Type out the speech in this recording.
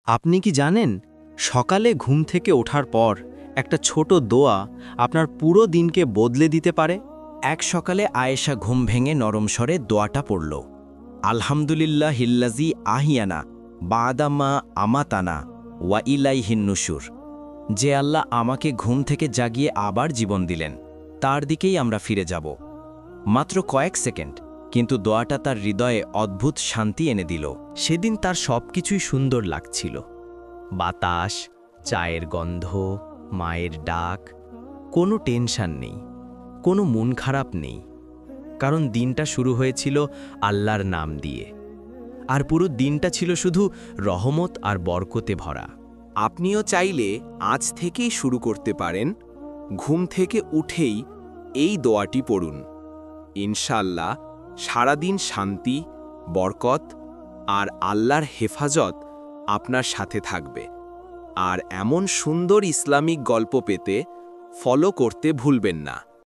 আপনি কি জানেন, সকালে ঘুম থেকে ওঠার পর একটা ছোট দোয়া আপনার পুরো দিনকে বদলে দিতে পারে। এক সকালে আয়েশা ঘুম ভেঙে নরম স্বরে দোয়াটা পড়ল। আলহামদুলিল্লাহ হিল্লাজি আহিয়ানা বাদামা আমাতানা ওয়া ইলাইহিন নুশুর। যে আল্লাহ আমাকে ঘুম থেকে জাগিয়ে আবার জীবন দিলেন, তার দিকেই আমরা ফিরে যাব। মাত্র কয়েক সেকেন্ড, কিন্তু দোয়াটা তার হৃদয়ে অদ্ভুত শান্তি এনে দিল। সেদিন তার সবকিছুই সুন্দর লাগছিল। বাতাস, চায়ের গন্ধ, মায়ের ডাক, কোনো টেনশন নেই, কোনো মন খারাপ নেই, কারণ দিনটা শুরু হয়েছিল আল্লাহর নাম দিয়ে। আর পুরো দিনটা ছিল শুধু রহমত আর বরকতে ভরা। আপনিও চাইলে আজ থেকেই শুরু করতে পারেন। ঘুম থেকে উঠেই এই দোয়াটি পড়ুন। ইনশাআল্লাহ সারাদিন শান্তি, বরকত আর আল্লাহর হেফাজত আপনার সাথে থাকবে। আর এমন সুন্দর ইসলামিক গল্প পেতে ফলো করতে ভুলবেন না।